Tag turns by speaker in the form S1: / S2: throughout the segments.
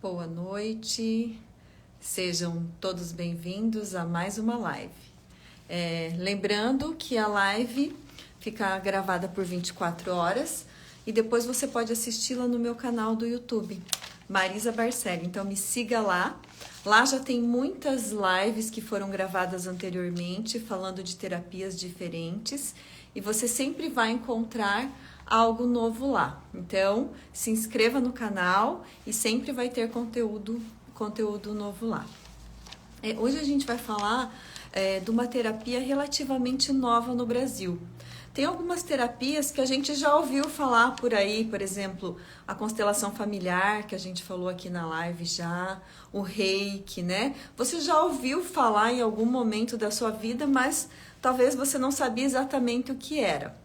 S1: boa noite, sejam todos bem-vindos a mais uma live. Lembrando que a live fica gravada por 24 horas e depois você pode assisti-la no meu canal do YouTube, Marisa Barcelli. Então me siga lá. Lá já tem muitas lives que foram gravadas anteriormente, falando de terapias diferentes, e você sempre vai encontrar algo novo lá. Então, se inscreva no canal e sempre vai ter conteúdo novo lá. Hoje a gente vai falar de uma terapia relativamente nova no Brasil. Tem algumas terapias que a gente já ouviu falar por aí, por exemplo, a constelação familiar, que a gente falou aqui na live já, o reiki, né? Você já ouviu falar em algum momento da sua vida, mas talvez você não sabia exatamente o que era.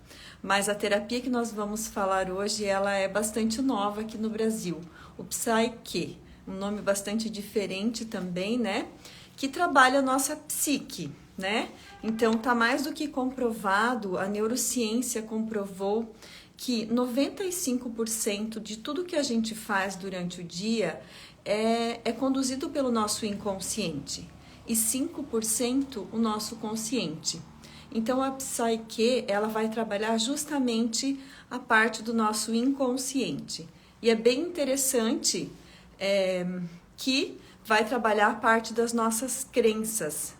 S1: Mas a terapia que nós vamos falar hoje, ela é bastante nova aqui no Brasil. O Psyche, um nome bastante diferente também, né? Que trabalha a nossa psique, né? Então, tá mais do que comprovado, a neurociência comprovou que 95% de tudo que a gente faz durante o dia é conduzido pelo nosso inconsciente e 5% o nosso consciente. Então, a Psyche, ela vai trabalhar justamente a parte do nosso inconsciente. E é bem interessante que vai trabalhar a parte das nossas crenças.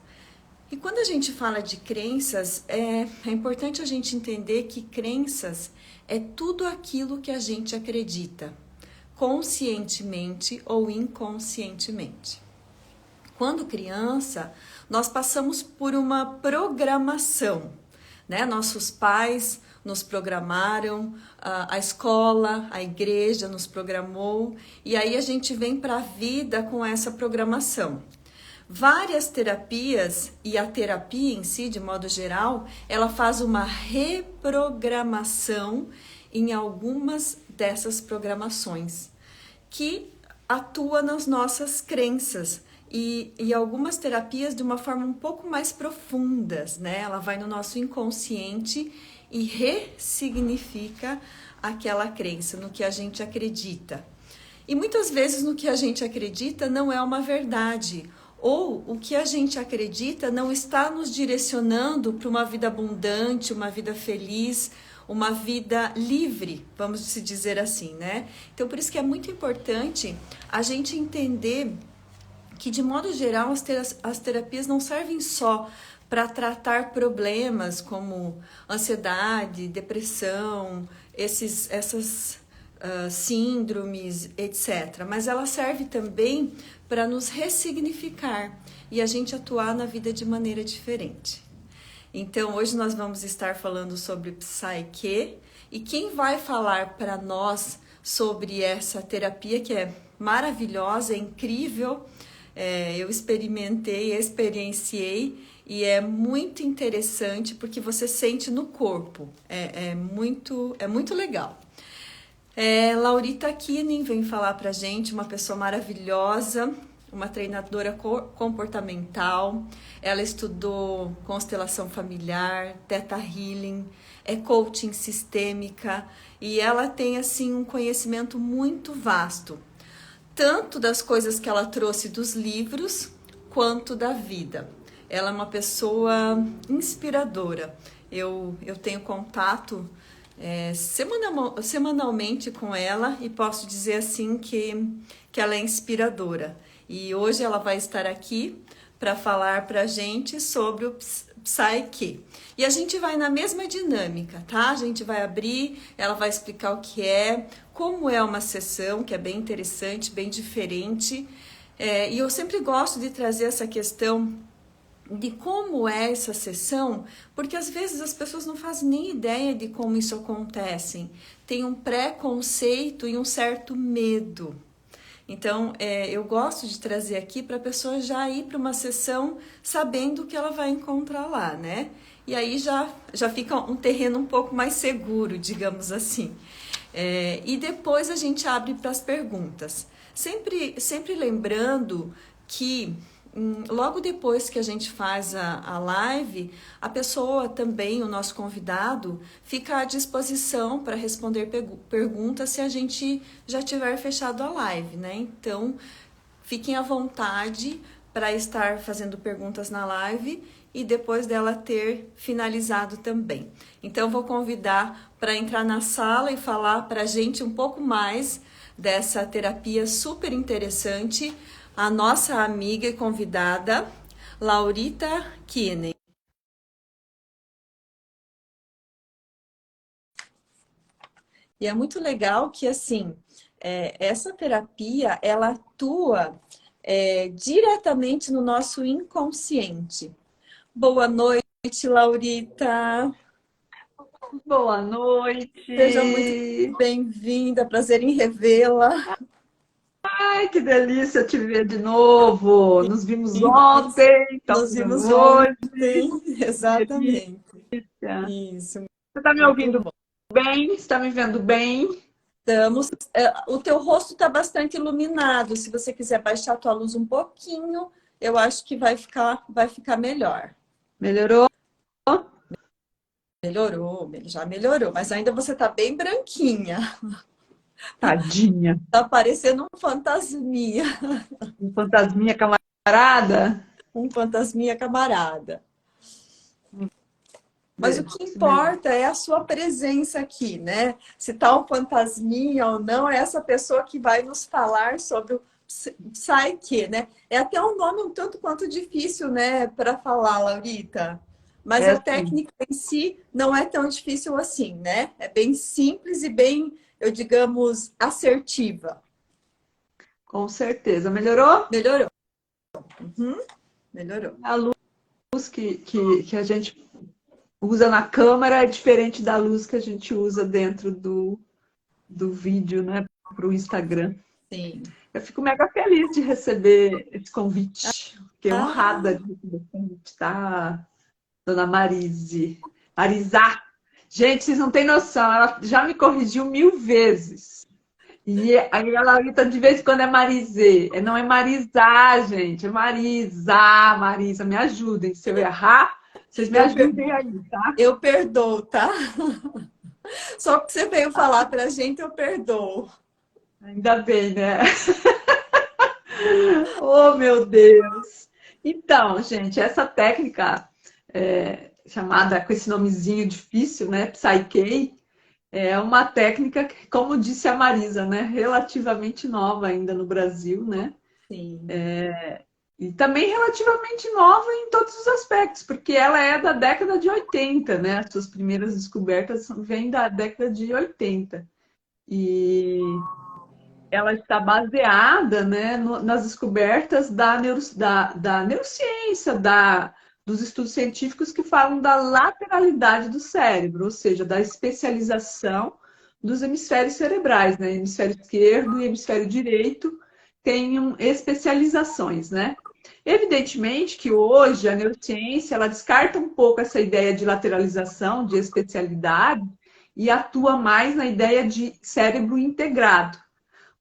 S1: E quando a gente fala de crenças, é importante a gente entender que crenças é tudo aquilo que a gente acredita, conscientemente ou inconscientemente. Quando criança, nós passamos por uma programação, né? Nossos pais nos programaram, a escola, a igreja nos programou, e aí a gente vem para a vida com essa programação. Várias terapias, e a terapia em si, de modo geral, ela faz uma reprogramação em algumas dessas programações, que atua nas nossas crenças. E algumas terapias de uma forma um pouco mais profundas, né? Ela vai no nosso inconsciente e ressignifica aquela crença, no que a gente acredita. E muitas vezes no que a gente acredita não é uma verdade, ou o que a gente acredita não está nos direcionando para uma vida abundante, uma vida feliz, uma vida livre, vamos se dizer assim, né? Então, por isso que é muito importante a gente entender que, de modo geral, as terapias não servem só para tratar problemas como ansiedade, depressão, essas síndromes, etc. Mas ela serve também para nos ressignificar e a gente atuar na vida de maneira diferente. Então, hoje nós vamos estar falando sobre Psyche, e quem vai falar para nós sobre essa terapia, que é maravilhosa, é incrível, eu experienciei, e é muito interessante porque você sente no corpo, é muito legal. Laurita Kinin vem falar pra gente, uma pessoa maravilhosa, uma treinadora comportamental. Ela estudou constelação familiar, Theta Healing, é coaching sistêmica, e ela tem assim um conhecimento muito vasto, tanto das coisas que ela trouxe dos livros, quanto da vida. Ela é uma pessoa inspiradora. Eu tenho contato semanalmente com ela e posso dizer assim que ela é inspiradora. E hoje ela vai estar aqui para falar para a gente sobre o Psyche. E a gente vai na mesma dinâmica, tá? A gente vai abrir, ela vai explicar o que é, como é uma sessão, que é bem interessante, bem diferente. E eu sempre gosto de trazer essa questão de como é essa sessão, porque às vezes as pessoas não fazem nem ideia de como isso acontece. Tem um preconceito e um certo medo. Então, eu gosto de trazer aqui para a pessoa já ir para uma sessão sabendo o que ela vai encontrar lá, né? E aí já fica um terreno um pouco mais seguro, digamos assim. E depois a gente abre para as perguntas. Sempre lembrando que logo depois que a gente faz a live, a pessoa também, o nosso convidado, fica à disposição para responder perguntas se a gente já tiver fechado a live, né? Então, fiquem à vontade para estar fazendo perguntas na live e depois dela ter finalizado também. Então, vou convidar para entrar na sala e falar para a gente um pouco mais dessa terapia super interessante, a nossa amiga e convidada, Laurita Kiene. E é muito legal que, assim, essa terapia, ela atua diretamente no nosso inconsciente. Boa noite, Laurita.
S2: Boa
S1: Seja muito
S2: noite!
S1: bem-vinda, prazer em revê-la.
S2: Ai, que delícia te ver de novo! Nos vimos
S1: Isso,
S2: ontem, estamos
S1: nos
S2: vendo
S1: vimos
S2: hoje.
S1: ontem,
S2: Delícia!
S1: exatamente. Isso,
S2: Você está me
S1: muito
S2: ouvindo
S1: bom.
S2: bem? Está me vendo bem?
S1: Estamos, o teu rosto está bastante iluminado. Se você quiser baixar a tua luz um pouquinho, eu acho que vai ficar melhor.
S2: Melhorou?
S1: Melhorou, já melhorou, mas ainda você está bem branquinha.
S2: Tadinha!
S1: Tá parecendo um fantasminha,
S2: Um fantasminha camarada?
S1: um fantasminha camarada. Mas o
S2: Ver
S1: que
S2: se melhora.
S1: importa é a sua presença aqui, né? Se tá um fantasminha ou não, é essa pessoa que vai nos falar sobre o Psyche, né? É até um nome um tanto quanto difícil, né, para falar, Laurita. Mas
S2: É
S1: a
S2: assim,
S1: técnica em si não é tão difícil assim, né? É bem simples e bem, eu digamos, assertiva.
S2: com certeza. Melhorou?
S1: Melhorou. Uhum, melhorou.
S2: A luz que a gente usa na câmera é diferente da luz que a gente usa dentro do vídeo, né, para o Instagram.
S1: Sim.
S2: Eu fico mega feliz de receber esse convite. Fiquei honrada
S1: Ah,
S2: de receber esse convite, tá, dona Marise? Marizá! Gente, vocês não têm noção, ela já me corrigiu 1000 vezes. E aí a Laurita de vez em quando é Marizê. Não é Marizá, gente, é Marisa. Marisa, me ajudem. Se eu errar, vocês me
S1: eu,
S2: ajudem aí, tá?
S1: eu perdoo, tá? Só que você veio falar pra gente, eu perdoo.
S2: Ainda bem, né? Oh, meu Deus! Então, gente, essa técnica chamada com esse nomezinho difícil, né? Psyche, é uma técnica que, como disse a Marisa, né? Relativamente nova ainda no Brasil, né?
S1: Sim.
S2: E também relativamente nova em todos os aspectos, porque ela é da década de 80, né? As suas primeiras descobertas vêm da década de 80. E ela está baseada, né, nas descobertas da neurociência, dos estudos científicos que falam da lateralidade do cérebro, ou seja, da especialização dos hemisférios cerebrais, né? Hemisfério esquerdo e hemisfério direito têm especializações, né? Evidentemente que hoje a neurociência ela descarta um pouco essa ideia de lateralização, de especialidade, e atua mais na ideia de cérebro integrado.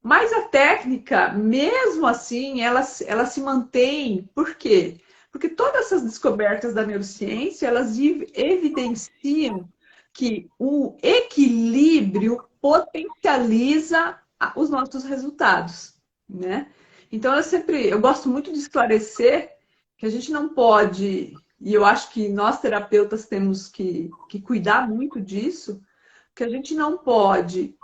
S2: Mas a técnica, mesmo assim, ela se mantém. Por quê? Porque todas essas descobertas da neurociência, elas evidenciam que o equilíbrio potencializa os nossos resultados, né? Então, eu gosto muito de esclarecer que a gente não pode, e eu acho que nós terapeutas temos que cuidar muito disso, que a gente não pode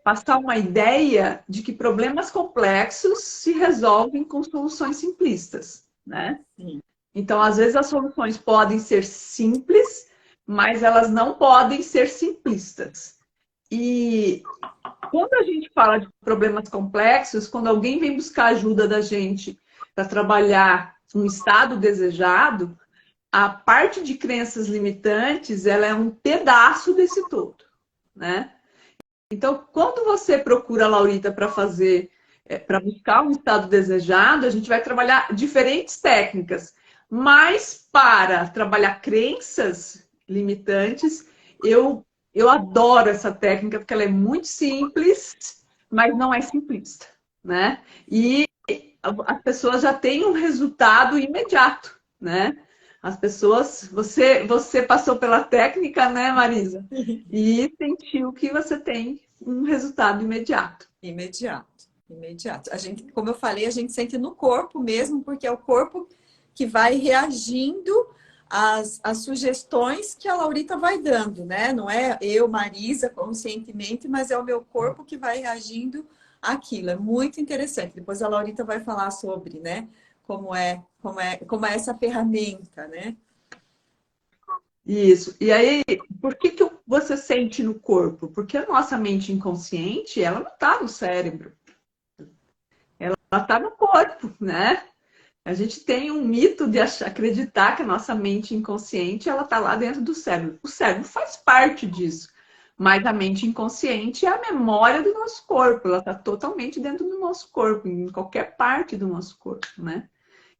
S2: passar uma ideia de que problemas complexos se resolvem com soluções simplistas, né?
S1: Sim.
S2: Então, às vezes as soluções podem ser simples, mas elas não podem ser simplistas. E quando a gente fala de problemas complexos, quando alguém vem buscar ajuda da gente para trabalhar um estado desejado, a parte de crenças limitantes, ela é um pedaço desse todo, né? Então, quando você procura a Laurita para fazer, para buscar um estado desejado, a gente vai trabalhar diferentes técnicas. Mas para trabalhar crenças limitantes, eu adoro essa técnica porque ela é muito simples, mas não é simplista, né? E as pessoas já têm um resultado imediato, né? As pessoas, você passou pela técnica, né, Marisa? E sentiu que você tem um resultado imediato.
S1: Imediato, imediato. A gente, como eu falei, a gente sente no corpo mesmo, porque é o corpo que vai reagindo às sugestões que a Laurita vai dando, né? Não é eu, Marisa, conscientemente, mas é o meu corpo que vai reagindo àquilo. É muito interessante. Depois a Laurita vai falar sobre, né? Como é essa ferramenta, né?
S2: Isso. E aí, por que que você sente no corpo? Porque a nossa mente inconsciente, ela não está no cérebro, ela está no corpo, né? A gente tem um mito de acreditar que a nossa mente inconsciente ela está lá dentro do cérebro. O cérebro faz parte disso, mas a mente inconsciente é a memória do nosso corpo. Ela está totalmente dentro do nosso corpo, em qualquer parte do nosso corpo, né?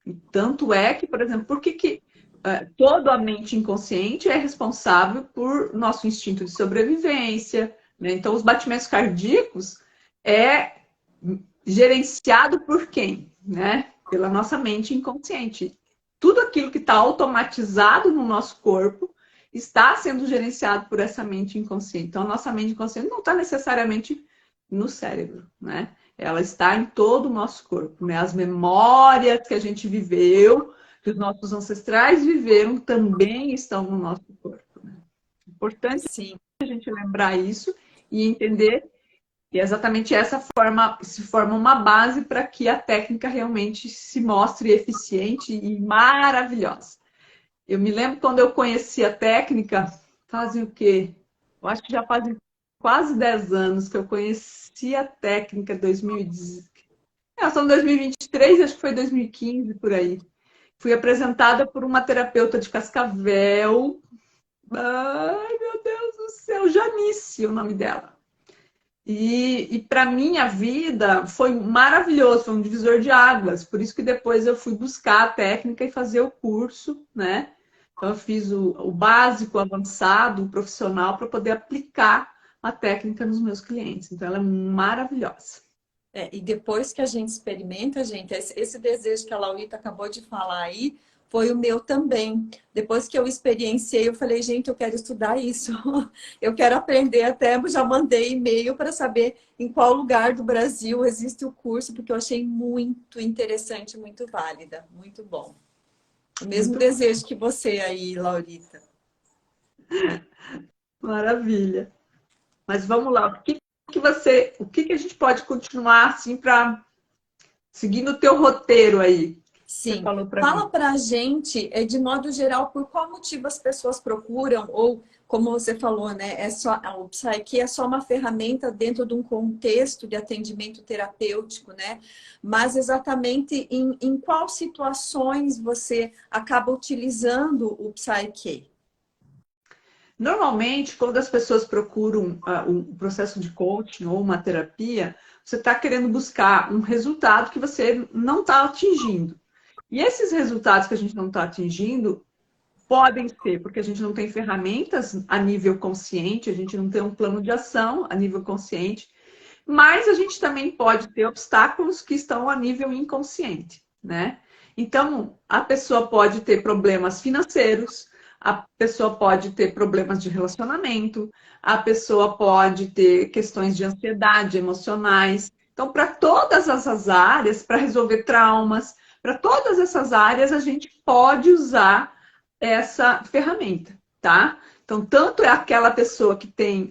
S2: E tanto é que, por exemplo, por que que toda a mente inconsciente é responsável por nosso instinto de sobrevivência, né? Então, os batimentos cardíacos é gerenciado por quem, né? Pela nossa mente inconsciente. Tudo aquilo que está automatizado no nosso corpo está sendo gerenciado por essa mente inconsciente. Então, a nossa mente inconsciente não está necessariamente no cérebro, né? Ela está em todo o nosso corpo, né? As memórias que a gente viveu, que os nossos ancestrais viveram, também estão no nosso corpo, né? Importante
S1: Sim.
S2: a gente lembrar isso e entender que exatamente essa forma se forma uma base para que a técnica realmente se mostre eficiente e maravilhosa. Eu me lembro quando eu conheci a técnica, fazem o quê? Eu acho que já fazem quase 10 anos que eu conheci a técnica, 2010. São 2023, acho que foi 2015 por aí. Fui apresentada por uma terapeuta de Cascavel. Ai, meu Deus do céu, Janice, o nome dela. E para minha vida foi maravilhoso, foi um divisor de águas. Por isso que depois eu fui buscar a técnica e fazer o curso, né? Então eu fiz o básico, o avançado, o profissional para poder aplicar a técnica nos meus clientes. Então ela é maravilhosa.
S1: E depois que a gente experimenta, gente, esse desejo que a Laurita acabou de falar aí, foi o meu também. Depois que eu experienciei, eu falei, gente, eu quero estudar isso. Eu quero aprender até, já mandei e-mail para saber em qual lugar do Brasil existe o curso, porque eu achei muito interessante, muito válida, muito bom. O mesmo
S2: Muito
S1: desejo que você aí, Laurita.
S2: maravilha. Mas vamos lá, o que que a gente pode continuar assim para seguindo o teu roteiro aí? Você
S1: Sim.
S2: falou para
S1: Fala
S2: mim.
S1: para a gente, de modo geral, por qual motivo as pessoas procuram, ou como você falou, né, o Psyche é só uma ferramenta dentro de um contexto de atendimento terapêutico, né? Mas exatamente em qual situações você acaba utilizando o Psyche?
S2: Normalmente, quando as pessoas procuram um processo de coaching ou uma terapia, você está querendo buscar um resultado que você não está atingindo. E esses resultados que a gente não está atingindo podem ser porque a gente não tem ferramentas a nível consciente, a gente não tem um plano de ação a nível consciente, mas a gente também pode ter obstáculos que estão a nível inconsciente, né? Então, a pessoa pode ter problemas financeiros, a pessoa pode ter problemas de relacionamento, a pessoa pode ter questões de ansiedade emocionais. Então, para todas essas áreas, para resolver traumas, para todas essas áreas, a gente pode usar essa ferramenta, tá? Então, tanto é aquela pessoa que tem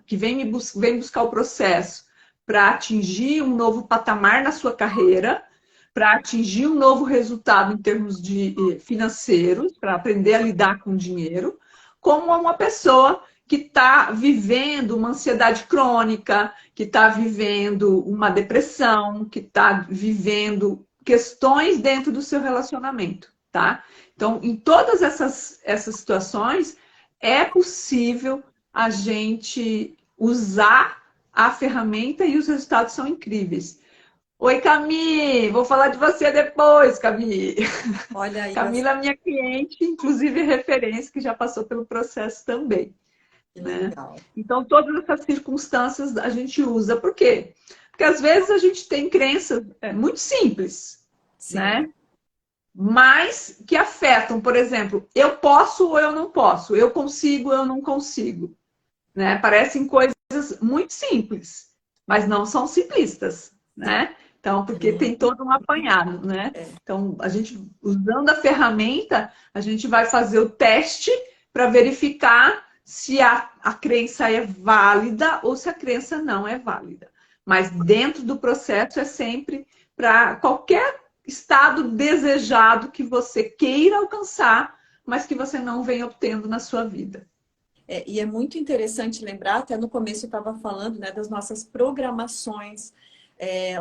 S2: que vem buscar o processo para atingir um novo patamar na sua carreira, para atingir um novo resultado em termos de financeiros, para aprender a lidar com dinheiro, como uma pessoa que está vivendo uma ansiedade crônica, que está vivendo uma depressão, que está vivendo questões dentro do seu relacionamento, tá? Então, em todas essas situações, é possível a gente usar a ferramenta e os resultados são incríveis. Oi, Cami! Vou falar de você depois, Cami.
S1: Olha aí,
S2: Camila é minha cliente, inclusive referência, que já passou pelo processo também,
S1: que
S2: né?
S1: legal.
S2: Então, todas essas circunstâncias a gente usa. Por quê? Porque porque às vezes a gente tem crenças muito simples,
S1: Sim.
S2: né? Mas que afetam, por exemplo, eu posso ou eu não posso, eu consigo ou eu não consigo, né? Parecem coisas muito simples, mas não são simplistas, né? Então, porque tem todo um apanhado, né? Então, a gente, usando a ferramenta, a gente vai fazer o teste para verificar se a crença é válida ou se a crença não é válida. Mas dentro do processo é sempre para qualquer estado desejado que você queira alcançar, mas que você não vem obtendo na sua vida.
S1: E é muito interessante lembrar, até no começo eu estava falando, né, das nossas programações,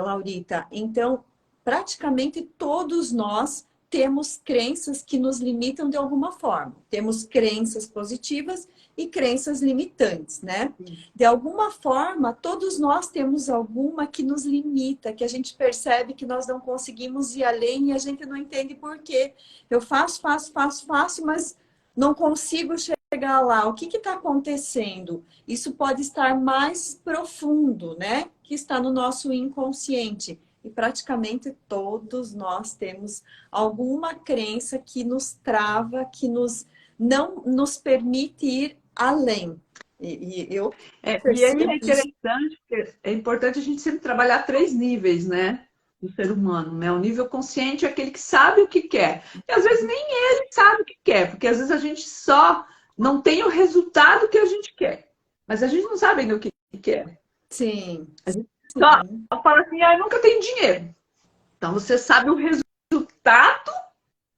S1: Laurita. Então, praticamente todos nós temos crenças que nos limitam de alguma forma. Temos crenças positivas e crenças limitantes, né? De alguma forma, todos nós temos alguma que nos limita, que a gente percebe que nós não conseguimos ir além e a gente não entende por quê. Eu faço, mas não consigo chegar lá. O que está acontecendo? Isso pode estar mais profundo, né? Que está no nosso inconsciente. E praticamente todos nós temos alguma crença que nos trava, que não nos permite ir além. E eu
S2: E aí
S1: percebo
S2: é
S1: isso.
S2: interessante, porque é importante a gente sempre trabalhar 3 níveis, né? Do ser humano, né? O nível consciente é aquele que sabe o que quer. E às vezes nem ele sabe o que quer, porque às vezes a gente só não tem o resultado que a gente quer. Mas a gente não sabe ainda o que quer.
S1: Sim,
S2: A gente só
S1: sim.
S2: fala assim, eu nunca tenho dinheiro. Então você sabe o resultado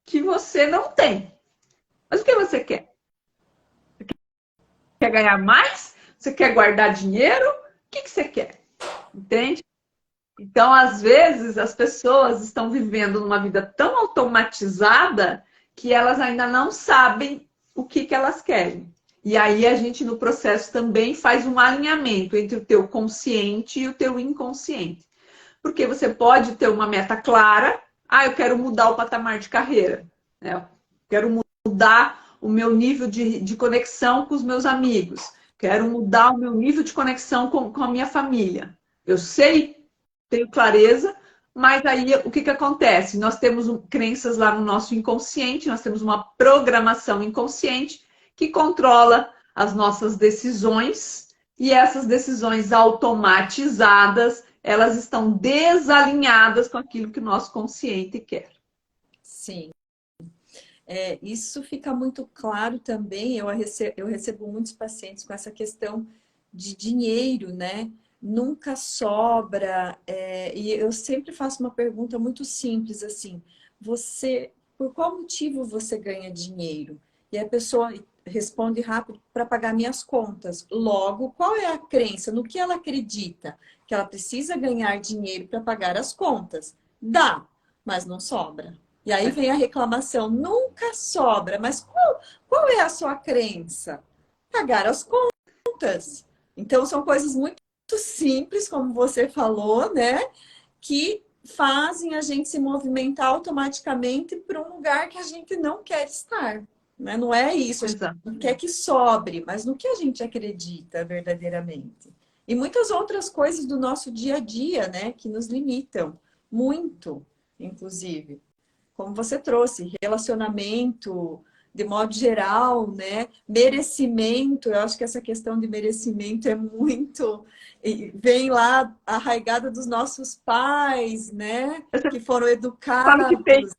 S2: que você não tem. Mas o que você quer? Quer ganhar mais? Você quer guardar dinheiro? O que você quer? Entende? Então, às vezes, as pessoas estão vivendo numa vida tão automatizada que elas ainda não sabem o que elas querem. E aí a gente, no processo, também faz um alinhamento entre o teu consciente e o teu inconsciente. Porque você pode ter uma meta clara, eu quero mudar o patamar de carreira, né? Eu quero mudar o meu nível de conexão com os meus amigos, quero mudar o meu nível de conexão com a minha família. Eu sei, tenho clareza, mas aí o que acontece? Nós temos crenças lá no nosso inconsciente, nós temos uma programação inconsciente que controla as nossas decisões, e essas decisões automatizadas, elas estão desalinhadas com aquilo que o nosso consciente quer.
S1: Sim. Isso fica muito claro também. Eu recebo muitos pacientes com essa questão de dinheiro, né? Nunca sobra. E eu sempre faço uma pergunta muito simples assim: por qual motivo você ganha dinheiro? E a pessoa responde rápido: para pagar minhas contas. Logo, qual é a crença? No que ela acredita? Que ela precisa ganhar dinheiro para pagar as contas. Dá, mas não sobra. E aí vem a reclamação: nunca sobra. Mas qual é a sua crença? Pagar as contas. Então, são coisas muito simples, como você falou, né? Que fazem a gente se movimentar automaticamente para um lugar que a gente não quer estar. Né? Não é isso, a gente não quer que sobre, mas no que a gente acredita verdadeiramente. E muitas outras coisas do nosso dia a dia, né? Que nos limitam muito, inclusive. Como você trouxe, relacionamento, de modo geral, né? Merecimento, eu acho que essa questão de merecimento é muito... Vem lá arraigada dos nossos pais, né? Que foram
S2: Falo que
S1: educados.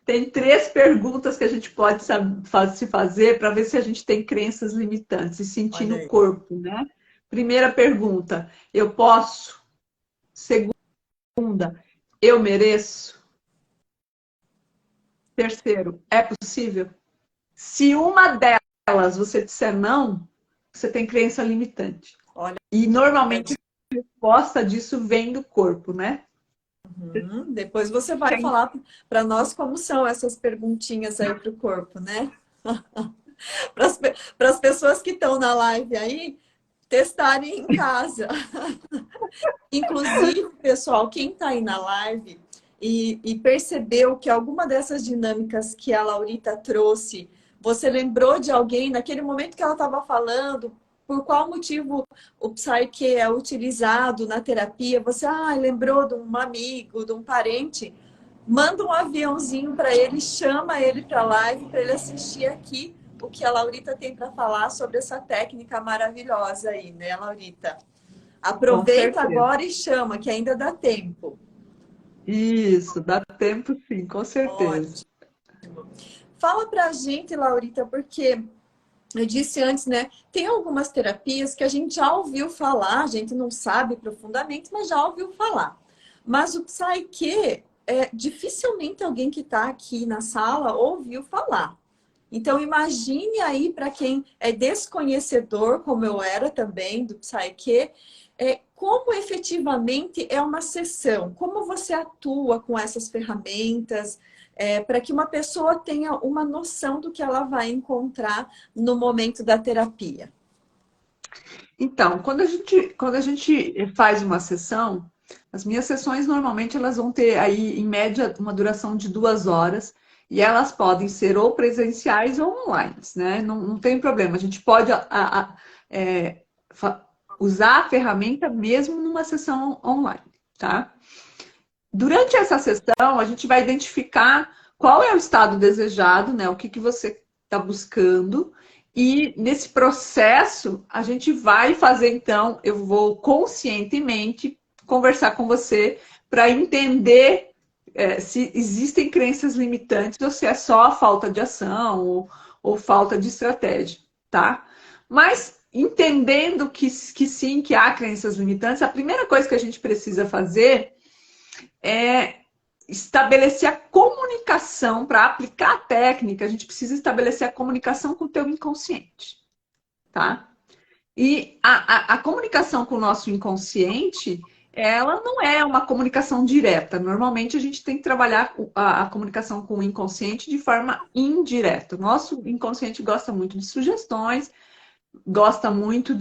S2: tem 3 perguntas que a gente pode se fazer para ver se a gente tem crenças limitantes e sentir
S1: Olha
S2: no
S1: aí.
S2: corpo, né? Primeira pergunta, eu posso? Segunda, eu mereço? Terceiro, é possível? Se uma delas você disser não, você tem crença limitante.
S1: Olha,
S2: E normalmente a resposta disso vem do corpo, né?
S1: depois você vai falar para nós como são essas perguntinhas aí para o corpo, né? Para as pessoas que estão na live aí, testarem em casa. Inclusive, pessoal, quem está aí na live e percebeu que alguma dessas dinâmicas que a Laurita trouxe, você lembrou de alguém naquele momento que ela estava falando, por qual motivo o Psyche é utilizado na terapia, você lembrou de um amigo, de um parente, manda um aviãozinho para ele, chama ele para a live para ele assistir aqui o que a Laurita tem para falar sobre essa técnica maravilhosa aí, né, Laurita? Aproveita agora e chama, que ainda dá tempo.
S2: Isso, dá tempo sim, com certeza.
S1: Ótimo. Fala pra gente, Laurita, porque eu disse antes, né? Tem algumas terapias que a gente já ouviu falar, a gente não sabe profundamente, mas já ouviu falar. Mas o Psyche, dificilmente alguém que está aqui na sala ouviu falar. Então, imagine aí para quem é desconhecedor, como eu era também, do Psyche, como efetivamente é uma sessão, como você atua com essas ferramentas, para que uma pessoa tenha uma noção do que ela vai encontrar no momento da terapia.
S2: Então, quando a gente faz uma sessão, as minhas sessões normalmente elas vão ter aí, em média, uma duração de 2 horas, e elas podem ser ou presenciais ou online, né? Não tem problema, a gente pode usar a ferramenta mesmo numa sessão online, tá? Durante essa sessão, a gente vai identificar qual é o estado desejado, né? O que você está buscando. E nesse processo, a gente vai fazer, então, eu vou conscientemente conversar com você para entender se existem crenças limitantes ou se é só falta de ação ou falta de estratégia, tá? Mas entendendo que sim, que há crenças limitantes, a primeira coisa que a gente precisa fazer é estabelecer a comunicação. Para aplicar a técnica, a gente precisa estabelecer a comunicação com o teu inconsciente, tá? E a comunicação com o nosso inconsciente, ela não é uma comunicação direta. Normalmente a gente tem que trabalhar a comunicação com o inconsciente de forma indireta. O nosso inconsciente gosta muito de sugestões, gosta muito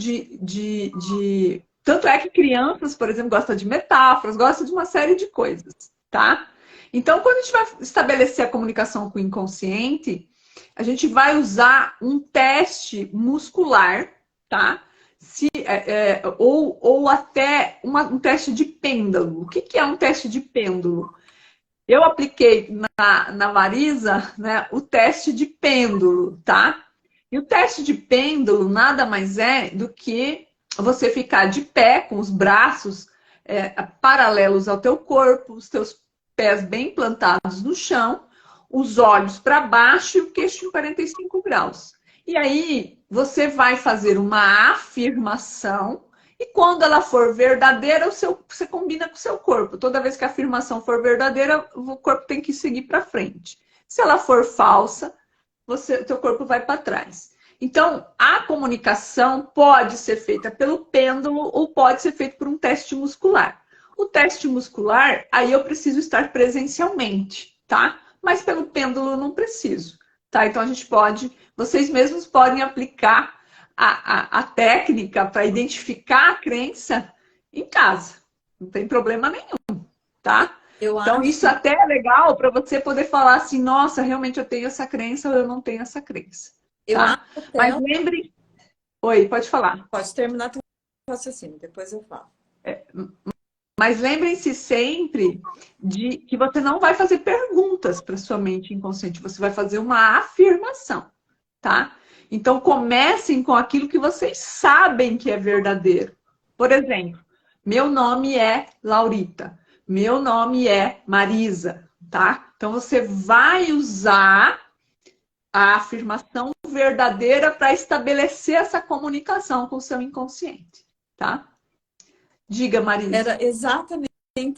S2: Tanto é que crianças, por exemplo, gostam de metáforas, gostam de uma série de coisas, tá? Então, quando a gente vai estabelecer a comunicação com o inconsciente, a gente vai usar um teste muscular, tá? Ou até um teste de pêndulo. O que é um teste de pêndulo? Eu apliquei na Marisa, né, o teste de pêndulo, tá? E o teste de pêndulo nada mais é do que você ficar de pé com os braços paralelos ao teu corpo, os teus pés bem plantados no chão, os olhos para baixo e o queixo em 45 graus. E aí você vai fazer uma afirmação e quando ela for verdadeira, você combina com o seu corpo. Toda vez que a afirmação for verdadeira, o corpo tem que seguir para frente. Se ela for falsa, teu corpo vai para trás. Então, a comunicação pode ser feita pelo pêndulo ou pode ser feita por um teste muscular. O teste muscular, aí eu preciso estar presencialmente, tá? Mas pelo pêndulo eu não preciso, tá? Então, vocês mesmos podem aplicar a técnica para identificar a crença em casa. Não tem problema nenhum, tá? Então, isso até é legal para você poder falar assim, nossa, realmente eu tenho essa crença ou eu não tenho essa crença. Tá? Mas lembre... Oi, pode falar.
S1: Pode terminar teu raciocínio, depois eu falo.
S2: Mas lembrem-se sempre de que você não vai fazer perguntas para sua mente inconsciente, você vai fazer uma afirmação, tá? Então comecem com aquilo que vocês sabem que é verdadeiro. Por exemplo, meu nome é Laurita, meu nome é Marisa, tá? Então você vai usar a afirmação verdadeira para estabelecer essa comunicação com o seu inconsciente, tá? Diga, Marisa.
S1: Era exatamente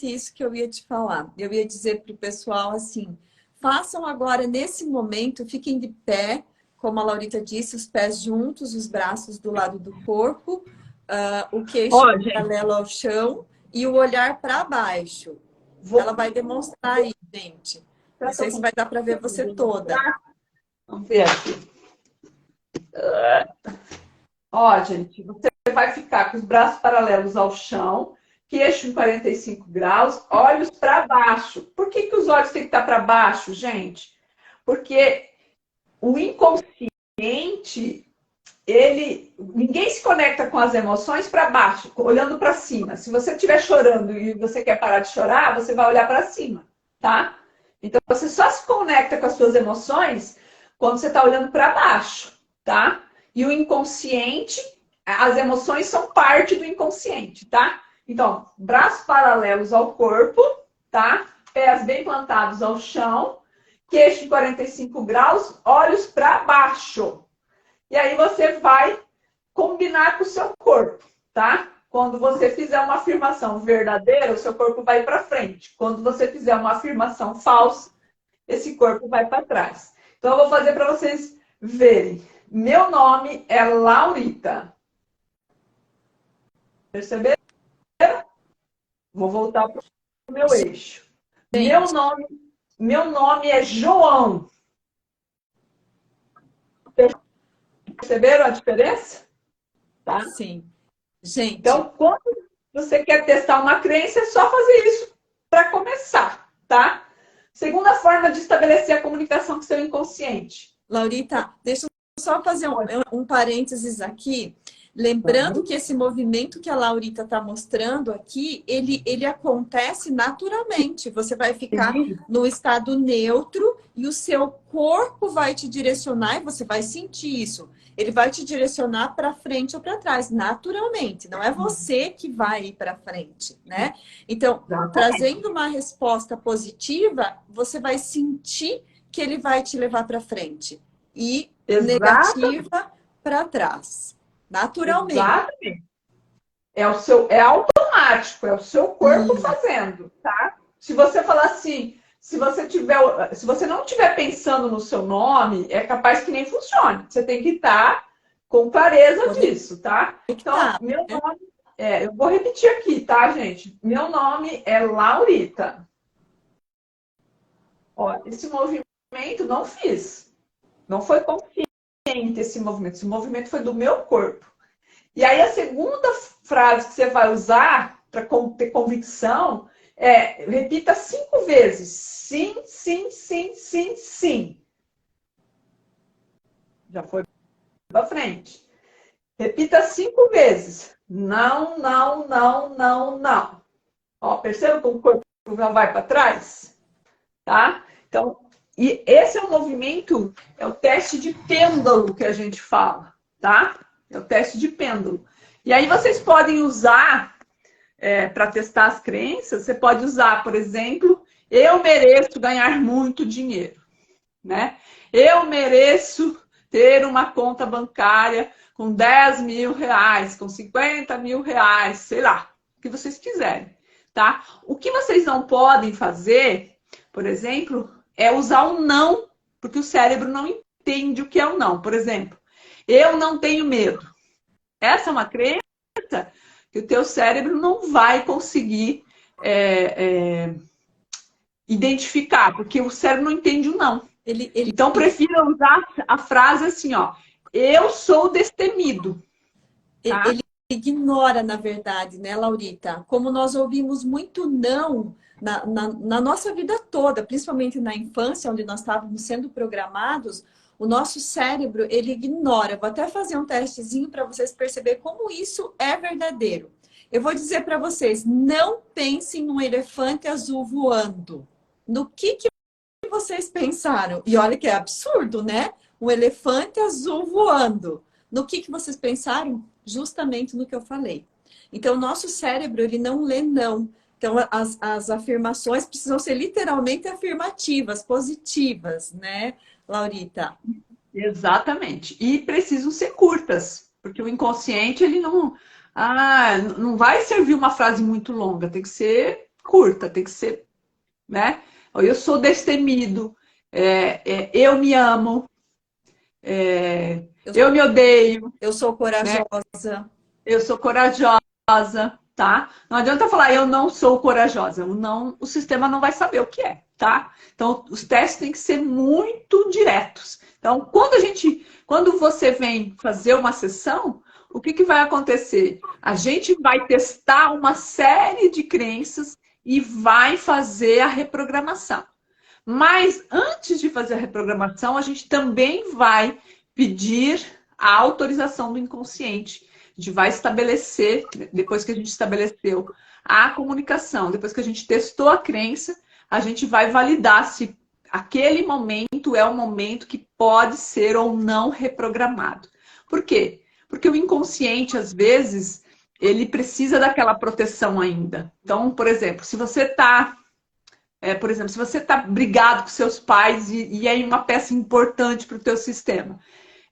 S1: isso que eu ia te falar. Eu ia dizer para o pessoal assim, façam agora, nesse momento, fiquem de pé, como a Laurita disse, os pés juntos, os braços do lado do corpo, o queixo paralelo ao chão e o olhar para baixo. Ela vai demonstrar aí, gente. Não sei se vai dar para ver você toda.
S2: Vamos ver aqui. Ó, gente, você vai ficar com os braços paralelos ao chão, queixo em 45 graus, olhos para baixo. Por que os olhos têm que estar para baixo, gente? Porque o inconsciente, ninguém se conecta com as emoções para baixo, olhando para cima. Se você estiver chorando e você quer parar de chorar, você vai olhar para cima, tá? Então, você só se conecta com as suas emoções quando você está olhando para baixo, tá? E o inconsciente, as emoções são parte do inconsciente, tá? Então, braços paralelos ao corpo, tá? Pés bem plantados ao chão, queixo em 45 graus, olhos para baixo. E aí você vai combinar com o seu corpo, tá? Quando você fizer uma afirmação verdadeira, o seu corpo vai para frente. Quando você fizer uma afirmação falsa, esse corpo vai para trás. Então, eu vou fazer para vocês verem. Meu nome é Laurita. Perceberam? Vou voltar para o meu eixo. Meu nome é João. Perceberam a diferença? Tá?
S1: Sim. Gente.
S2: Então, quando você quer testar uma crença, é só fazer isso para começar, tá? Segunda forma de estabelecer a comunicação com seu inconsciente.
S1: Laurita, deixa eu só fazer um parênteses aqui. Lembrando que esse movimento que a Laurita está mostrando aqui, ele acontece naturalmente. Você vai ficar no estado neutro e o seu corpo vai te direcionar e você vai sentir isso. Ele vai te direcionar para frente ou para trás, naturalmente. Não é você que vai ir para frente, né? Então, trazendo uma resposta positiva, você vai sentir que ele vai te levar para frente. E negativa para trás. Naturalmente.
S2: Exatamente. É automático, é o seu corpo fazendo, tá? Se você falar assim, se você não estiver pensando no seu nome, é capaz que nem funcione. Você tem que estar com clareza disso, tá? Então, meu nome eu vou repetir aqui, tá, gente? Meu nome é Laurita. Ó, esse movimento não fiz. Não foi consciente esse movimento. Esse movimento foi do meu corpo. E aí a segunda frase que você vai usar para ter convicção repita 5 vezes. Sim, sim, sim, sim, sim. Já foi para frente. Repita 5 vezes. Não, não, não, não, não. Ó, perceba como o corpo já vai para trás? Tá? Então, e esse é o movimento, é o teste de pêndulo que a gente fala, tá? É o teste de pêndulo. E aí vocês podem usar, para testar as crenças, você pode usar, por exemplo, eu mereço ganhar muito dinheiro, né? Eu mereço ter uma conta bancária com 10 mil reais, com 50 mil reais, sei lá, o que vocês quiserem, tá? O que vocês não podem fazer, por exemplo, é usar um não, porque o cérebro não entende o que é o não. Por exemplo, eu não tenho medo. Essa é uma crença que o teu cérebro não vai conseguir identificar, porque o cérebro não entende o não. Então, prefira usar a frase assim, ó. Eu sou destemido. Tá?
S1: Ele ignora, na verdade, né, Laurita? Como nós ouvimos muito não na nossa vida toda, principalmente na infância, onde nós estávamos sendo programados, o nosso cérebro, ele ignora. Vou até fazer um testezinho para vocês perceberem como isso é verdadeiro. Eu vou dizer para vocês, não pensem num elefante azul voando. No que vocês pensaram? E olha que é absurdo, né? Um elefante azul voando. No que vocês pensaram? Justamente no que eu falei. Então, o nosso cérebro, ele não lê não. Então, as afirmações precisam ser literalmente afirmativas, positivas, né, Laurita?
S2: Exatamente. E precisam ser curtas, porque o inconsciente, ele não vai servir uma frase muito longa, tem que ser curta, tem que ser, né? Eu sou destemido, eu me amo, eu me odeio.
S1: Eu sou corajosa.
S2: Né? Eu sou corajosa, tá? Não adianta falar eu não sou corajosa. O sistema não vai saber o que é, tá? Então, os testes têm que ser muito diretos. Então, quando você vem fazer uma sessão, o que vai acontecer? A gente vai testar uma série de crenças e vai fazer a reprogramação. Mas antes de fazer a reprogramação, a gente também vai pedir a autorização do inconsciente. A gente vai estabelecer, depois que a gente estabeleceu a comunicação, depois que a gente testou a crença, a gente vai validar se aquele momento é um momento que pode ser ou não reprogramado. Por quê? Porque o inconsciente, às vezes, ele precisa daquela proteção ainda. Então, por exemplo, se você está brigado com seus pais e é uma peça importante para o teu sistema,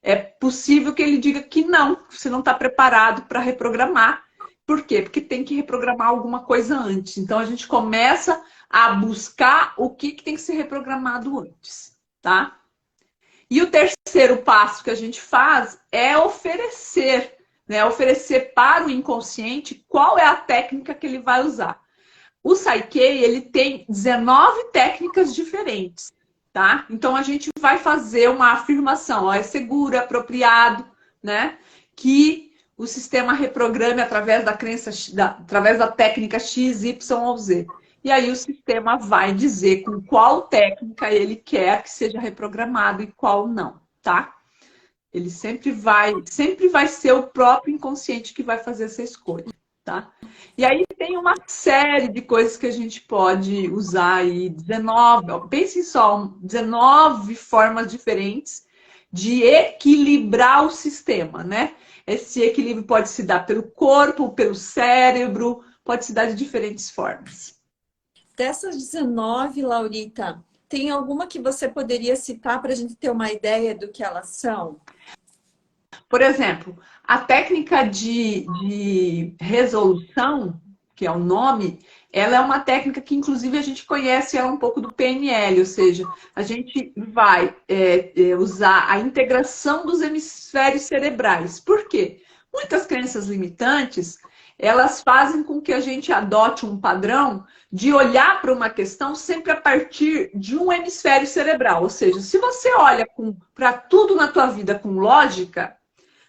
S2: é possível que ele diga que não, você não está preparado para reprogramar. Por quê? Porque tem que reprogramar alguma coisa antes. Então, a gente começa a buscar o que tem que ser reprogramado antes, tá? E o terceiro passo que a gente faz é oferecer, né? Oferecer para o inconsciente qual é a técnica que ele vai usar. O Psyche, ele tem 19 técnicas diferentes, tá? Então, a gente vai fazer uma afirmação, ó, é seguro, é apropriado, né? Que o sistema reprograme através da crença, através da técnica X, Y ou Z. E aí o sistema vai dizer com qual técnica ele quer que seja reprogramado e qual não, tá? Ele sempre vai ser o próprio inconsciente que vai fazer essa escolha, tá? E aí tem uma série de coisas que a gente pode usar aí, 19, ó, pense só, 19 formas diferentes de equilibrar o sistema, né? Esse equilíbrio pode se dar pelo corpo, pelo cérebro, pode se dar de diferentes formas.
S1: Dessas 19, Laurita, tem alguma que você poderia citar para a gente ter uma ideia do que elas são?
S2: Por exemplo, a técnica de resolução, que é o nome, ela é uma técnica que, inclusive, a gente conhece ela um pouco do PNL, ou seja, a gente vai usar a integração dos hemisférios cerebrais. Por quê? Muitas crenças limitantes, elas fazem com que a gente adote um padrão de olhar para uma questão sempre a partir de um hemisfério cerebral. Ou seja, se você olha para tudo na tua vida com lógica,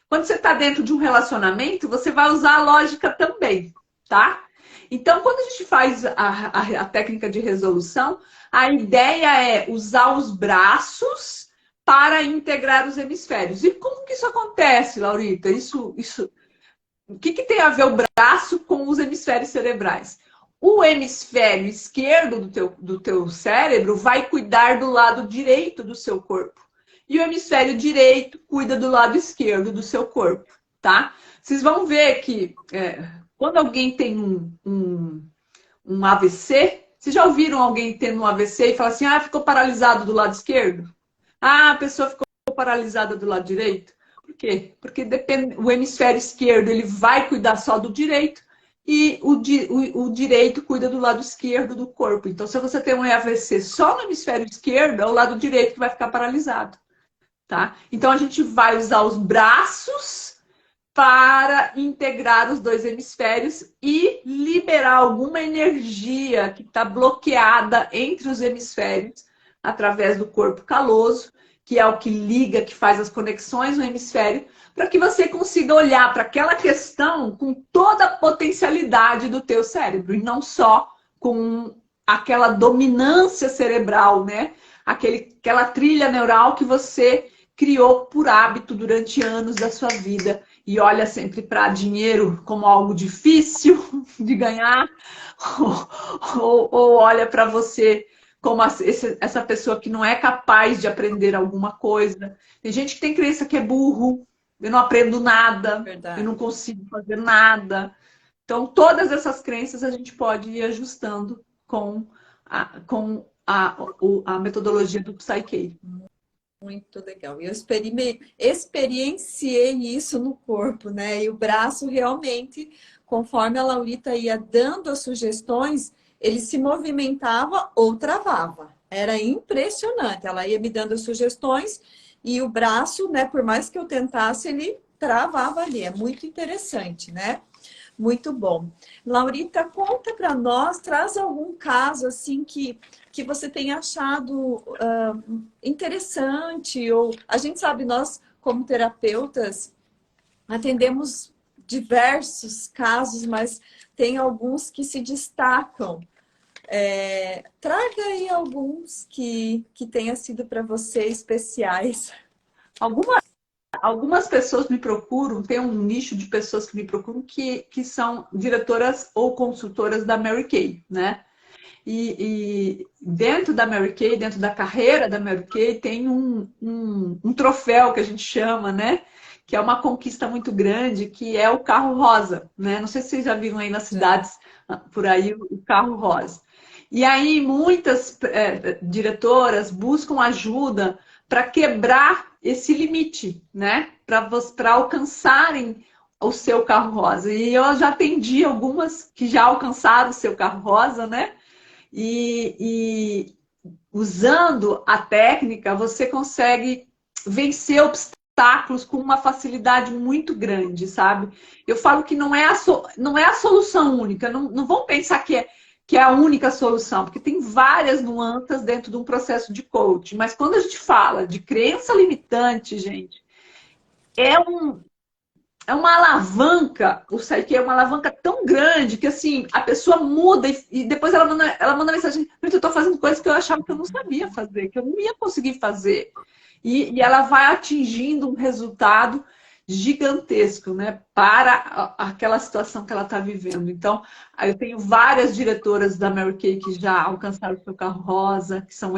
S2: quando você está dentro de um relacionamento, você vai usar a lógica também, tá? Então, quando a gente faz a técnica de resolução, a ideia é usar os braços para integrar os hemisférios. E como que isso acontece, Laurita? O que tem a ver o braço com os hemisférios cerebrais? O hemisfério esquerdo do teu cérebro vai cuidar do lado direito do seu corpo. E o hemisfério direito cuida do lado esquerdo do seu corpo, tá? Vocês vão ver que quando alguém tem um AVC, vocês já ouviram alguém tendo um AVC e falar assim, ficou paralisado do lado esquerdo? A pessoa ficou paralisada do lado direito? Por quê? Porque o hemisfério esquerdo ele vai cuidar só do direito e o direito cuida do lado esquerdo do corpo. Então, se você tem um AVC só no hemisfério esquerdo, é o lado direito que vai ficar paralisado. Tá? Então, a gente vai usar os braços para integrar os dois hemisférios e liberar alguma energia que está bloqueada entre os hemisférios através do corpo caloso, que é o que liga, que faz as conexões no hemisfério, para que você consiga olhar para aquela questão com toda a potencialidade do teu cérebro, e não só com aquela dominância cerebral, né? Aquela trilha neural que você criou por hábito durante anos da sua vida e olha sempre para dinheiro como algo difícil de ganhar ou olha para você como essa pessoa que não é capaz de aprender alguma coisa. Tem gente que tem crença que é burro, eu não aprendo nada,
S1: Verdade.
S2: eu não consigo fazer nada. Então, todas essas crenças a gente pode ir ajustando com a metodologia do Psyche.
S1: Muito legal. Eu experienciei isso no corpo, né? E o braço realmente, conforme a Laurita ia dando as sugestões, ele se movimentava ou travava. Era impressionante. Ela ia me dando as sugestões e o braço, né? Por mais que eu tentasse, ele travava ali. É muito interessante, né? Muito bom. Laurita, conta para nós, traz algum caso assim que você tenha achado interessante, ou a gente sabe, nós como terapeutas atendemos diversos casos, mas tem alguns que se destacam. Traga aí alguns que tenha sido para você especiais.
S2: algumas pessoas me procuram, tem um nicho de pessoas que me procuram que são diretoras ou consultoras da Mary Kay, né? E dentro da Mary Kay, dentro da carreira da Mary Kay, tem um troféu que a gente chama, né? Que é uma conquista muito grande, que é o carro rosa, né? Não sei se vocês já viram aí nas cidades por aí o carro rosa. E aí muitas diretoras buscam ajuda para quebrar esse limite, né? Para alcançarem o seu carro rosa. E eu já atendi algumas que já alcançaram o seu carro rosa, né? E usando a técnica, você consegue vencer obstáculos com uma facilidade muito grande, sabe? Eu falo que não é a solução única, não vão pensar que é a única solução, porque tem várias nuances dentro de um processo de coaching. Mas quando a gente fala de crença limitante, gente, é uma alavanca, o Psyche é uma alavanca tão grande que assim, a pessoa muda e depois ela manda mensagem, eu estou fazendo coisas que eu achava que eu não sabia fazer, que eu não ia conseguir fazer. E ela vai atingindo um resultado gigantesco, né, para aquela situação que ela está vivendo. Então, eu tenho várias diretoras da Mary Kay que já alcançaram o seu carro rosa, que são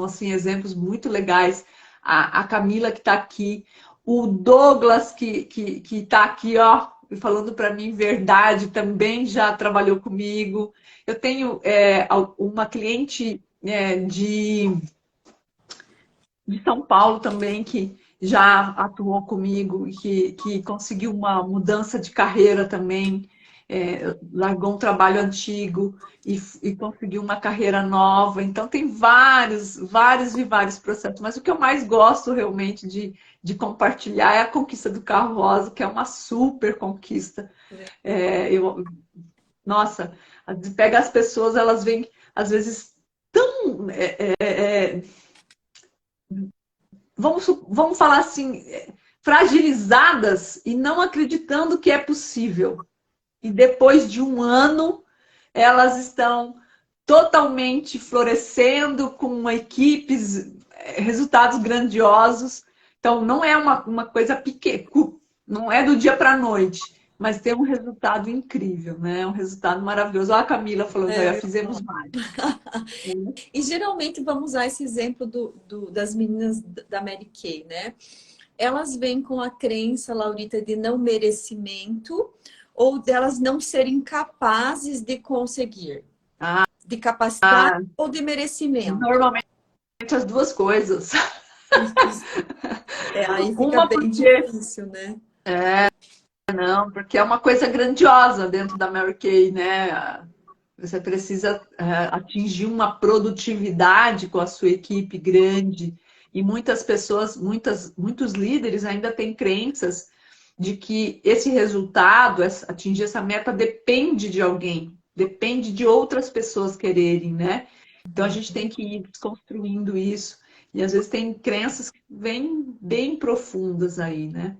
S2: assim, exemplos muito legais. A Camila, que está aqui, o Douglas, que está aqui, ó, falando para mim verdade, também já trabalhou comigo. Eu tenho uma cliente de São Paulo também, que já atuou comigo e que conseguiu uma mudança de carreira também, largou um trabalho antigo e conseguiu uma carreira nova. Então, tem vários e vários processos. Mas o que eu mais gosto realmente de compartilhar é a conquista do carro rosa, que é uma super conquista. Nossa, pega as pessoas, elas vêm, às vezes, tão... vamos falar assim, fragilizadas e não acreditando que é possível. E depois de um ano, elas estão totalmente florescendo com equipes, resultados grandiosos. Então, não é uma coisa pequena, não é do dia para a noite, mas tem um resultado incrível, né? Um resultado maravilhoso. Olha a Camila falando, já fizemos mais.
S1: E geralmente vamos usar esse exemplo das meninas da Mary Kay, né? Elas vêm com a crença, Laurita, de não merecimento ou delas não serem capazes de conseguir? De capacidade ou de merecimento?
S2: Normalmente as duas coisas.
S1: Aí fica bem difícil, né?
S2: Não, porque é uma coisa grandiosa dentro da Mary Kay, né? Você precisa atingir uma produtividade com a sua equipe grande. E muitas pessoas, muitos líderes ainda têm crenças de que esse resultado, atingir essa meta, depende de alguém, depende de outras pessoas quererem, né? Então a gente tem que ir desconstruindo isso. E às vezes tem crenças que vêm bem profundas aí, né?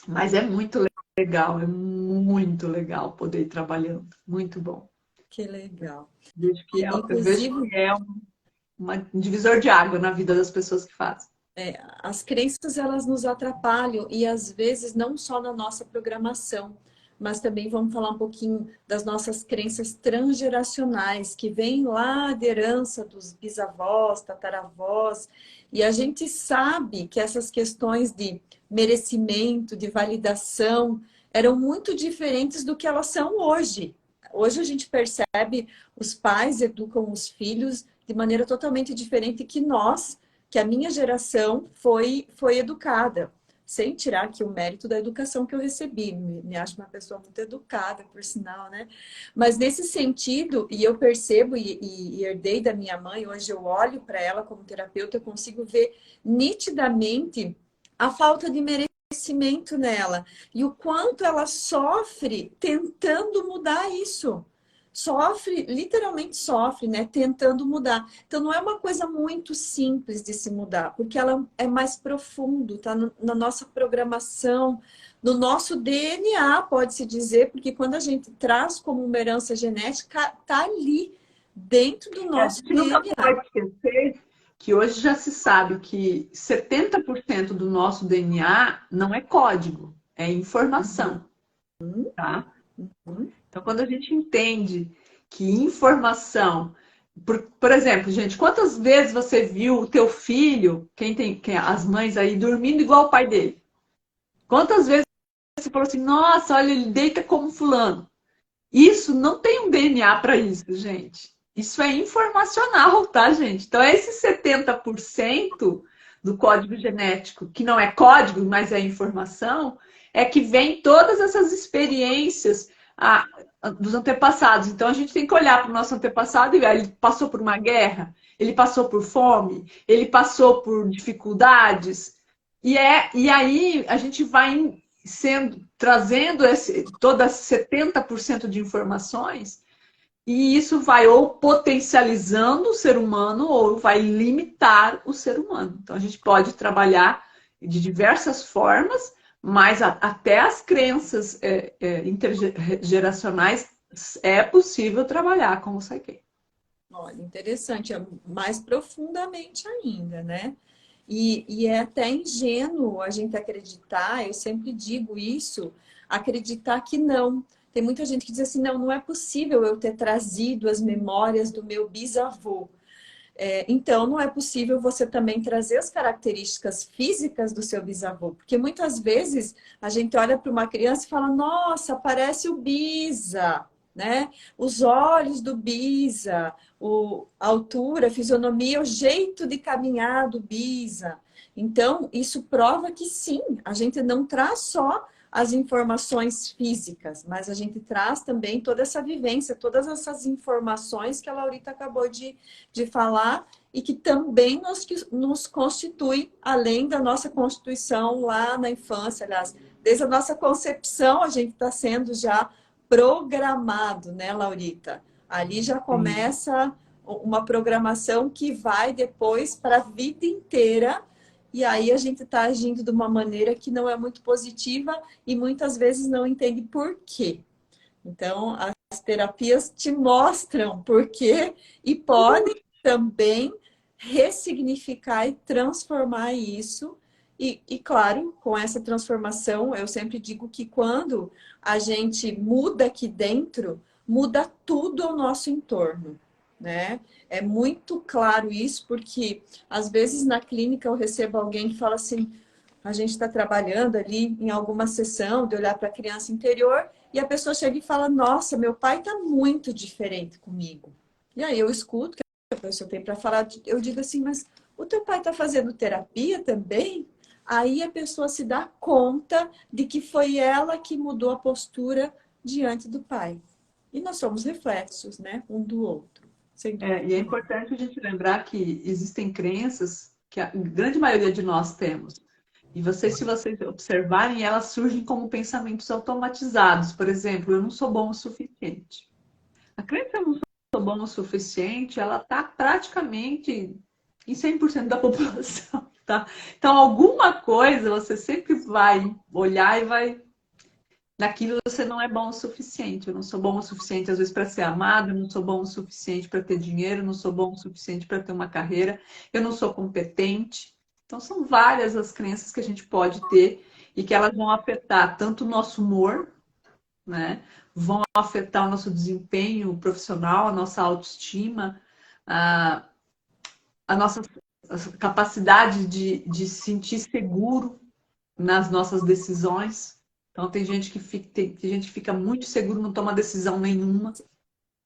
S2: Mas é muito legal poder ir trabalhando. Muito bom.
S1: Que legal.
S2: Eu vejo que é um divisor de água na vida das pessoas que fazem.
S1: As crenças, elas nos atrapalham e às vezes não só na nossa programação, mas também vamos falar um pouquinho das nossas crenças transgeracionais, que vêm lá de herança dos bisavós, tataravós, e a gente sabe que essas questões de merecimento, de validação, eram muito diferentes do que elas são hoje. Hoje a gente percebe, os pais educam os filhos de maneira totalmente diferente que a minha geração foi educada. Sem tirar aqui o mérito da educação que eu recebi. Me acho uma pessoa muito educada, por sinal, né? Mas nesse sentido, e eu percebo e herdei da minha mãe, hoje eu olho para ela como terapeuta, eu consigo ver nitidamente a falta de merecimento nela. E o quanto ela sofre tentando mudar isso. Sofre, literalmente sofre, né? Tentando mudar. Então, não é uma coisa muito simples de se mudar, porque ela é mais profundo, tá na nossa programação, no nosso DNA, pode-se dizer, porque quando a gente traz como uma herança genética, tá ali, dentro do nosso DNA.
S2: A gente nunca pode esquecer que hoje já se sabe que 70% do nosso DNA não é código, é informação,
S1: Uhum,
S2: tá?
S1: uhum.
S2: Então, quando a gente entende que informação... Por exemplo, gente, quantas vezes você viu o teu filho, as mães aí, dormindo igual o pai dele? Quantas vezes você falou assim, nossa, olha, ele deita como fulano. Isso não tem um DNA para isso, gente. Isso é informacional, tá, gente? Então, esse 70% do código genético, que não é código, mas é informação, é que vem todas essas experiências dos antepassados. Então, a gente tem que olhar para o nosso antepassado e ver, ele passou por uma guerra, ele passou por fome, ele passou por dificuldades. E aí a gente vai trazendo todas 70% de informações, e isso vai ou potencializando o ser humano ou vai limitar o ser humano. Então a gente pode trabalhar de diversas formas, mas até as crenças intergeracionais é possível trabalhar com o Psyche.
S1: Olha, interessante, é mais profundamente ainda, né? E é até ingênuo a gente acreditar, eu sempre digo isso, acreditar que não. Tem muita gente que diz assim, não, não é possível eu ter trazido as memórias do meu bisavô. Então, não é possível você também trazer as características físicas do seu bisavô, porque muitas vezes a gente olha para uma criança e fala, nossa, parece o bisa, né? Os olhos do bisa, a altura, a fisionomia, o jeito de caminhar do bisa. Então, isso prova que sim, a gente não traz só as informações físicas, mas a gente traz também toda essa vivência, todas essas informações que a Laurita acabou de falar e que também nos constitui, além da nossa constituição lá na infância, aliás, desde a nossa concepção a gente está sendo já programado, né, Laurita? Ali já
S2: Sim.
S1: começa uma programação que vai depois para a vida inteira e aí a gente está agindo de uma maneira que não é muito positiva e muitas vezes não entende por quê. Então, as terapias te mostram por quê e podem também ressignificar e transformar isso. Claro, com essa transformação, eu sempre digo que quando a gente muda aqui dentro, muda tudo ao nosso entorno, né? É muito claro isso, porque às vezes na clínica eu recebo alguém que fala assim, a gente está trabalhando ali em alguma sessão de olhar para a criança interior e a pessoa chega e fala, nossa, meu pai está muito diferente comigo. E aí eu escuto o que a pessoa tem para falar, eu digo assim, mas o teu pai está fazendo terapia também? Aí a pessoa se dá conta de que foi ela que mudou a postura diante do pai. E nós somos reflexos, né, um do outro, sem dúvida
S2: E é
S1: nenhuma.
S2: importante a gente lembrar que existem crenças que a grande maioria de nós temos. E vocês, se vocês observarem, elas surgem como pensamentos automatizados. Por exemplo, eu não sou bom o suficiente. A crença eu não sou bom o suficiente, ela está praticamente em 100% da população, tá? Então, alguma coisa você sempre vai olhar e vai naquilo você não é bom o suficiente. Eu não sou bom o suficiente, às vezes, para ser amado, eu não sou bom o suficiente para ter dinheiro, eu não sou bom o suficiente para ter uma carreira, eu não sou competente. Então, são várias as crenças que a gente pode ter e que elas vão afetar tanto o nosso humor, né? Vão afetar o nosso desempenho profissional, a nossa autoestima, a, a nossa capacidade de se sentir seguro nas nossas decisões. Então, tem gente que fica muito seguro, não toma decisão nenhuma.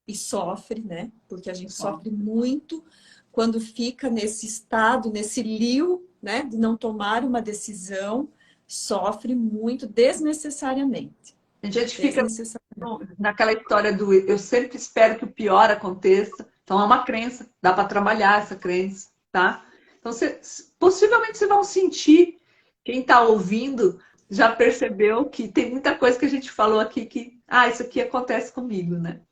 S1: E sofre, né? Porque a gente
S2: Só.
S1: sofre muito quando fica nesse estado, nesse lio, né? De não tomar uma decisão, sofre muito desnecessariamente.
S2: Tem gente que fica
S1: Desnecessariamente.
S2: naquela história do eu sempre espero que o pior aconteça. Então, é uma crença, dá para trabalhar essa crença, tá? Então, possivelmente vocês vão sentir, quem está ouvindo já percebeu que tem muita coisa que a gente falou aqui que, isso aqui acontece comigo, né?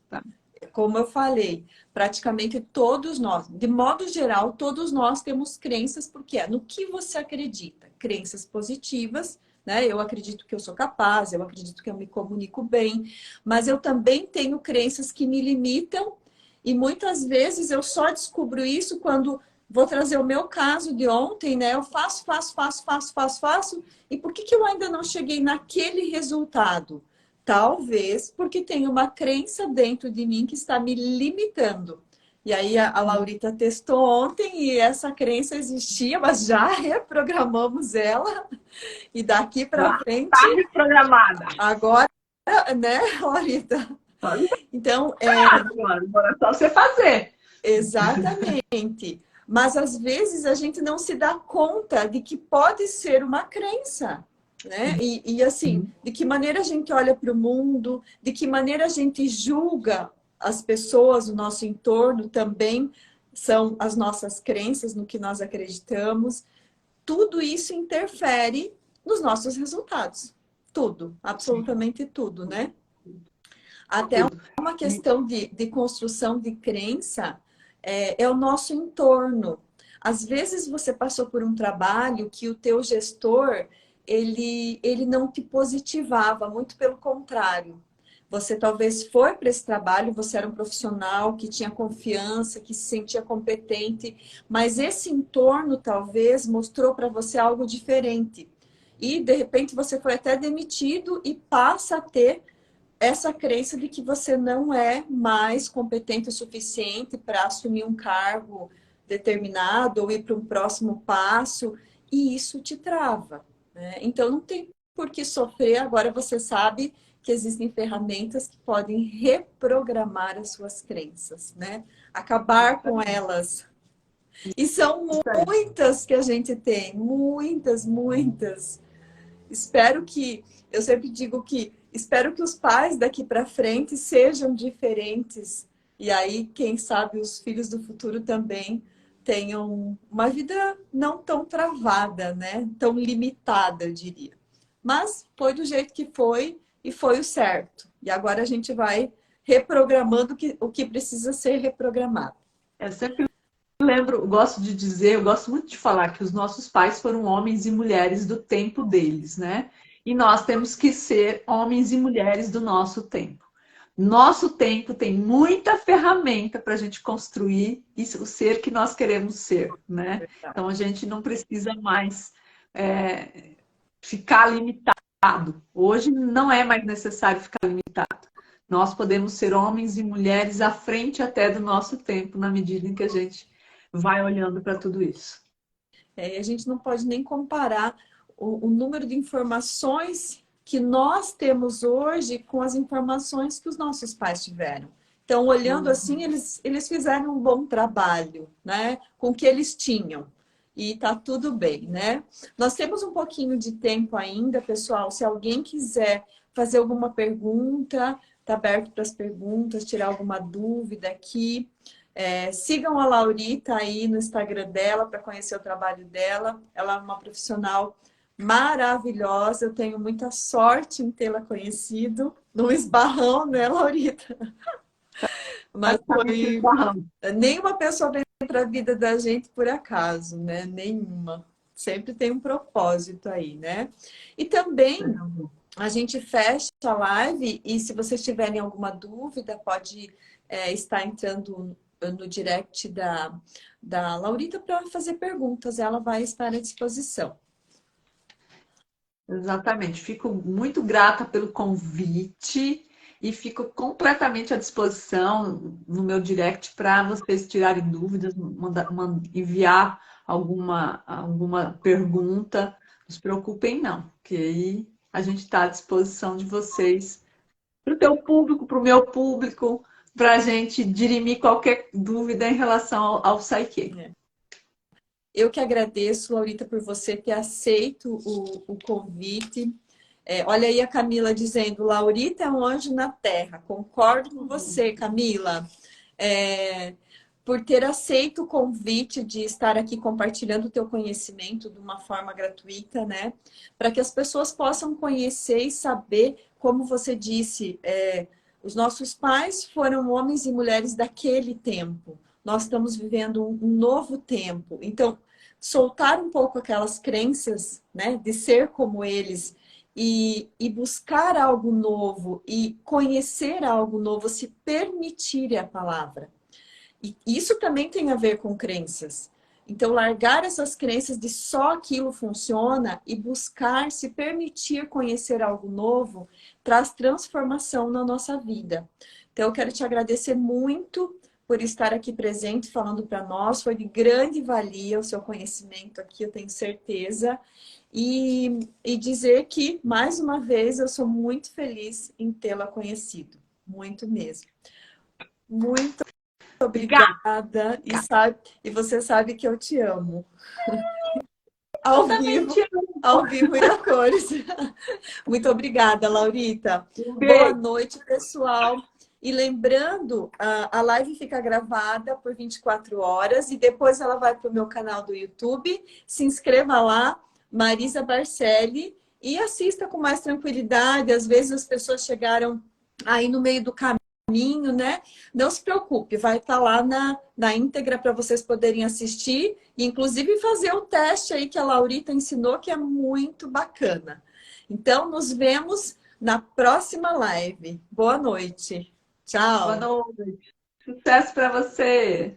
S2: Tá.
S1: Como eu falei, praticamente todos nós, de modo geral, todos nós temos crenças, porque é no que você acredita. Crenças positivas, né? Eu acredito que eu sou capaz, eu acredito que eu me comunico bem, mas eu também tenho crenças que me limitam e muitas vezes eu só descubro isso quando vou trazer o meu caso de ontem, né? Eu faço, e por que eu ainda não cheguei naquele resultado? Talvez porque tem uma crença dentro de mim que está me limitando. E aí a Laurita testou ontem e essa crença existia, mas já reprogramamos ela. E daqui para
S2: Já
S1: frente,
S2: está reprogramada.
S1: agora, né, Laurita? Então,
S2: Agora é só você fazer.
S1: exatamente. Mas às vezes a gente não se dá conta de que pode ser uma crença, né? E assim, de que maneira a gente olha para o mundo, de que maneira a gente julga as pessoas, o nosso entorno também são as nossas crenças, no que nós acreditamos. Tudo isso interfere nos nossos resultados. Tudo, absolutamente tudo, né? Até
S2: Tudo.
S1: uma questão de construção de crença é o nosso entorno. Às vezes você passou por um trabalho que o teu gestor ele não te positivava, muito pelo contrário. Você talvez foi para esse trabalho, você era um profissional que tinha confiança, que se sentia competente, mas esse entorno talvez mostrou para você algo diferente. E de repente você foi até demitido e passa a ter essa crença de que você não é mais competente o suficiente para assumir um cargo determinado ou ir para um próximo passo, e isso te trava, né? Então não tem por que sofrer, agora você sabe que existem ferramentas que podem reprogramar as suas crenças, né? Acabar com elas. E são muitas que a gente tem, muitas, muitas. Espero que, eu sempre digo que espero que os pais daqui para frente sejam diferentes. E aí, quem sabe, os filhos do futuro também tenham uma vida não tão travada, né? Tão limitada, eu diria. Mas foi do jeito que foi e foi o certo. E agora a gente vai reprogramando o que precisa ser reprogramado.
S2: Eu sempre lembro, gosto de dizer, eu gosto muito de falar que os nossos pais foram homens e mulheres do tempo deles, né? E nós temos que ser homens e mulheres do nosso tempo. Nosso tempo tem muita ferramenta para a gente construir o ser que nós queremos ser, né? Então a gente não precisa mais ficar limitado. Hoje não é mais necessário ficar limitado. Nós podemos ser homens e mulheres à frente até do nosso tempo, na medida em que a gente vai olhando para tudo isso.
S1: E a gente não pode nem comparar o número de informações que nós temos hoje com as informações que os nossos pais tiveram. Então, olhando assim, eles fizeram um bom trabalho, né? Com o que eles tinham. E tá tudo bem, né? Nós temos um pouquinho de tempo ainda, pessoal. Se alguém quiser fazer alguma pergunta, tá aberto para as perguntas, tirar alguma dúvida aqui. Sigam a Laurita aí no Instagram dela para conhecer o trabalho dela. Ela é uma profissional maravilhosa. Eu tenho muita sorte em tê-la conhecido. Num esbarrão, né, Laurita? Mas foi... Nenhuma pessoa vem para a vida da gente por acaso, né? Nenhuma. Sempre tem um propósito aí, né? E também a gente fecha a live e se vocês tiverem alguma dúvida, pode estar entrando no direct da Laurita para fazer perguntas. Ela vai estar à disposição.
S2: Exatamente. Fico muito grata pelo convite e fico completamente à disposição no meu direct para vocês tirarem dúvidas, enviar alguma pergunta. Não se preocupem, não, porque aí a gente está à disposição de vocês, para o teu público, para o meu público, para a gente dirimir qualquer dúvida em relação ao Psyche.
S1: Eu que agradeço, Laurita, por você ter aceito o convite. Olha aí a Camila dizendo, Laurita é um anjo na terra. Concordo com você, Camila. Por ter aceito o convite de estar aqui compartilhando o teu conhecimento de uma forma gratuita, né? Para que as pessoas possam conhecer e saber, como você disse, os nossos pais foram homens e mulheres daquele tempo. Nós estamos vivendo um novo tempo. Então, soltar um pouco aquelas crenças, né, de ser como eles e buscar algo novo e conhecer algo novo, se permitir a palavra. E isso também tem a ver com crenças. Então, largar essas crenças de só aquilo funciona e buscar se permitir conhecer algo novo traz transformação na nossa vida. Então, eu quero te agradecer muito por estar aqui presente, falando para nós. Foi de grande valia o seu conhecimento aqui, eu tenho certeza. E dizer que, mais uma vez, eu sou muito feliz em tê-la conhecido. Muito mesmo. Muito
S2: Obrigada.
S1: obrigada. E você sabe que eu te amo.
S2: Eu
S1: Ao
S2: também
S1: vivo,
S2: te amo.
S1: ao vivo e a cores. Muito obrigada, Laurita.
S2: Um
S1: Boa
S2: beijo.
S1: noite, pessoal. E lembrando, a live fica gravada por 24 horas e depois ela vai para o meu canal do YouTube. Se inscreva lá, Marisa Barcelli, e assista com mais tranquilidade. Às vezes as pessoas chegaram aí no meio do caminho, né? Não se preocupe, vai estar lá na íntegra para vocês poderem assistir e inclusive fazer o teste aí que a Laurita ensinou, que é muito bacana. Então, nos vemos na próxima live. Boa noite.
S2: Boa
S1: Tchau.
S2: noite. Sucesso para você.